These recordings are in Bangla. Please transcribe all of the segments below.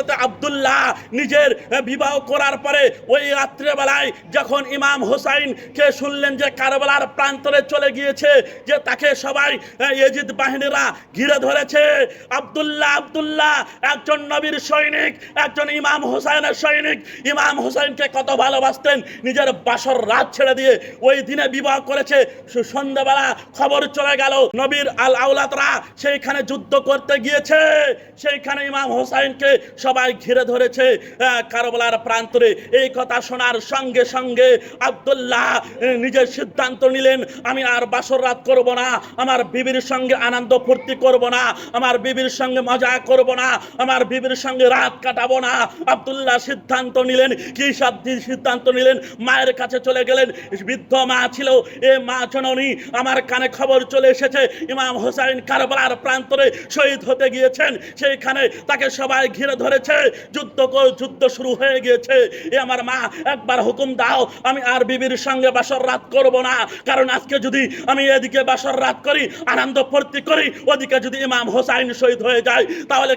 হযরত আব্দুল্লাহ নিজের বিবাহ করার পরে ওই রাত্রেবেলায় যখন ইমাম হোসাইনকে শুনলেন যে কারবালার প্রান্তরে চলে গিয়েছে, যে তাকে সবাই ইয়াজিদ বাহিনীরা ঘিরে ধরেছে, আব্দুল্লাহ একজন নবীর সৈনিক, একজন ইমাম হোসাইনের সৈনিক, ইমাম হোসাইনকে কত ভালোবাসতেন, নিজের বাসর রাত ছেড়ে দিয়ে ওই দিনে বিবাহ করেছে। সন্ধ্যাবেলা খবর চলে গেল নবীর আল আওলাদরা সেইখানে যুদ্ধ করতে গিয়েছে, সেইখানে ইমাম হোসাইনকে সবাই ঘিরে ধরেছে কারবালার প্রান্তরে। এই কথা শোনার সঙ্গে সঙ্গে আব্দুল্লাহ নিজের সিদ্ধান্ত নিলেন, আমি আর বাসর রাত করব না, আমার বিবির সঙ্গে আনন্দ ফুর্তি করব না, আমার বিবির সঙ্গে মজা করব না, আমার বিবির সঙ্গে রাত কাটাবো না। আব্দুল্লাহ সিদ্ধান্ত নিলেন, কি সিদ্ধান্ত নিলেন? মায়ের কাছে চলে গেলেন। বৃদ্ধ মা ছিল, এ মা জননী, আমার কানে খবর চলে এসেছে ইমাম হোসাইন কারবালার প্রান্তরে শহীদ হতে গিয়েছেন, সেইখানে তাকে সবাই ঘিরে ধরেছে, যুদ্ধ শুরু হয়ে গিয়েছে। এ আমার মা, একবার হুকুম দাও, আমি আর বিবির সঙ্গে বাসর রাত করব না, কারণ আজকে যদি আমি এদিকে বাসর রাত করি, আনন্দ ফুর্তি করি, ওদিকে যদি ইমাম হোসাইন শহীদ হয়ে যায়, তাহলে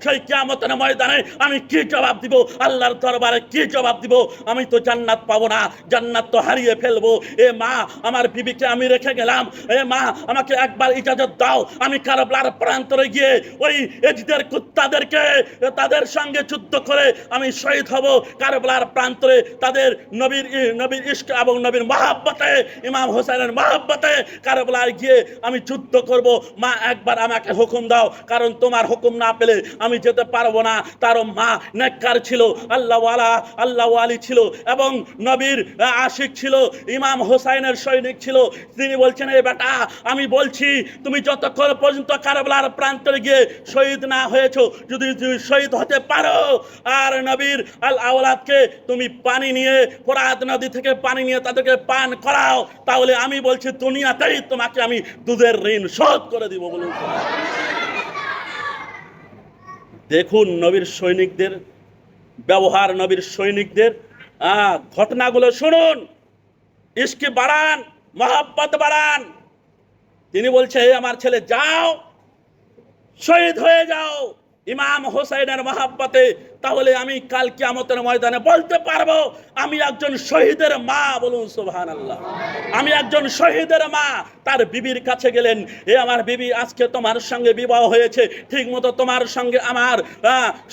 সেই কিয়ামতের ময়দানে আমি কি জবাব দিব? আল্লাহর দরবারে কি জবাব দিব? আমি তো জান্নাত পাবো না, জান্নাত তো হারিয়ে ফেলবো। এ মা, আমার বিবিকে আমি রেখে গেলাম, এ মা আমাকে একবার ইজাজত দাও, আমি কারবালার প্রান্তরে গিয়ে ওই এজিদের কুত্তাদেরকে তাদের সঙ্গে যুদ্ধ করে আমি শহীদ হব কারবালার প্রান্তরে, তাদের নবীর ইশক এবং নবীর মহব্বতে, ইমাম হোসেনের মহব্বতে কারবালায় গিয়ে আমি যুদ্ধ করব। মা, একবার আমাকে হুকুম দাও, কারণ তোমার হুকুম না পেলে আমি যেতে পারবো না। তার মা নেককার ছিল, আল্লাহ ওয়ালি ছিল এবং নবীর আশিক ছিল, ইমাম হোসাইনের সৈনিক ছিল। তিনি বলছেন, এই বেটা, আমি বলছি তুমি যতক্ষণ পর্যন্ত কারবালার প্রান্তরে গিয়ে শহীদ না হয়েছো, যদি শহীদ হতে পারো আর নবীর আল আওলাদকে তুমি পানি নিয়ে, ফোরাত নদী থেকে পানি নিয়ে তাদেরকে পান করাও, তাহলে আমি বলছি দুনিয়াতেই তোমাকে আমি দুধের ঋণ শোধ করে দিব। বলুন, দেখুন নবীর সৈনিকদের ব্যবহার, নবীর সৈনিকদের ঘটনাগুলো শুনুন, ইশকে বাড়ান, মহব্বত বাড়ান। তিনি বলছে, আমার ছেলে, যাও শহীদ হয়ে যাও ইমাম হোসেনের মহব্বতে, তাহলে আমি কাল কিয়ামতের ময়দানে বলতে পারবো আমি একজন শহীদের মা। বলুন সুবহানাল্লাহ, আমি একজন শহীদের মা। তার বিবির কাছে গেলেন, এ আমার বিবি, আজকে তোমার সঙ্গে বিবাহ হয়েছে, ঠিক মতো তোমার সঙ্গে আমার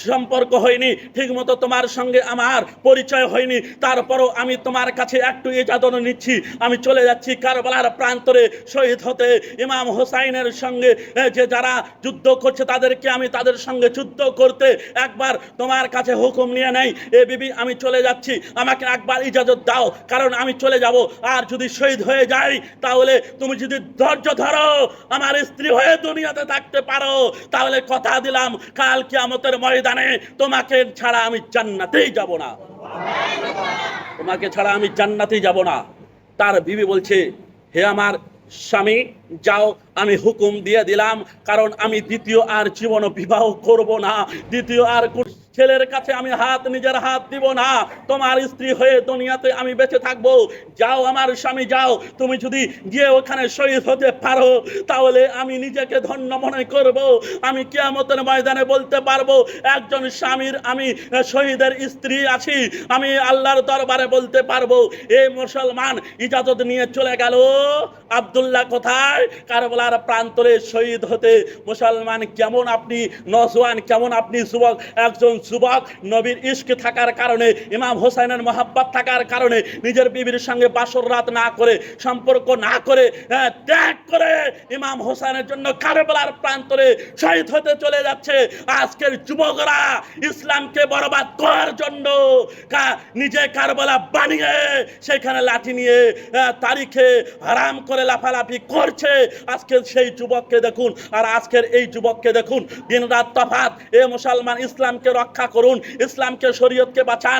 সম্পর্ক হয়নি, ঠিক মতো তোমার সঙ্গে আমার পরিচয় হয়নি, তারপরও আমি তোমার কাছে একটু ইজাজত নিচ্ছি, আমি চলে যাচ্ছি কারবালার প্রান্তরে শহীদ হতে। ইমাম হোসাইনের সঙ্গে যে যারা যুদ্ধ করছে তাদেরকে আমি তাদের সঙ্গে যুদ্ধ করতে একবার তোমার কাছে হুকুম নিয়ে নেই। এ বিবি, আমি চলে যাচ্ছি, আমাকে একবার ইজাজত দাও, কারণ আমি চলে যাব, আর যদি শহীদ হয়ে যাই তাহলে তুমি যদি ধৈর্য ধরো, আমার স্ত্রী হয়ে দুনিয়াতে থাকতে পারো, তাহলে কথা দিলাম কাল কিয়ামতের ময়দানে তোমাকে ছাড়া আমি জান্নাতেই যাব না, তোমাকে ছাড়া আমি জান্নাতেই যাব না। তার বিবি বলছে, হে আমার স্বামী, যাও, আমি হুকুম দিয়ে দিলাম, কারণ আমি দ্বিতীয় আর জীবন বিবাহ করব না, দ্বিতীয় আর ছেলের কাছে আমি নিজের হাত দিব না, তোমার স্ত্রী হয়ে দুনিয়াতে আমি বেঁচে থাকবো। যাও আমার স্বামী, যাও, তুমি যদি গিয়ে ওখানে শহীদ হতে পারো তাহলে আমি নিজেকে ধন্য মনে করব, আমি কিয়ামতের ময়দানে বলতে পারবো একজন স্বামীর আমি শহীদের স্ত্রী আছি, আমি আল্লাহর দরবারে বলতে পারবো। এই মুসলমান ইজাজত নিয়ে চলে গেল। আব্দুল্লাহ কোথায়? কারবালার প্রান্তরে শহীদ হতে। মুসলমান, কেমন আপনি নওজোয়ান, কেমন আপনি যুবক, একজন যুবক নবীর ইশক থাকার কারণে, ইমাম হোসেনের মহব্বত থাকার কারণে নিজের বিবির সঙ্গে বাসর রাত না করে, সম্পর্ক না করে, ত্যাগ করে ইমাম হোসেনের জন্য কারবালার প্রান্তরে শহীদ হতে চলে যাচ্ছে। আজকের যুবকরা ইসলামকে বরবাদ করার জন্য নিজে কারবালা বানিয়ে সেখানে লাঠি নিয়ে তারিখে হারাম করে লাফালাফি করছে। আজকের সেই যুবককে দেখুন আর আজকের এই যুবককে দেখুন, দিন রাত তফাৎ। এ মুসলমান, ইসলামকে রক্ষা করুন, ইসলামকে, শরীয়তকে বাঁচান।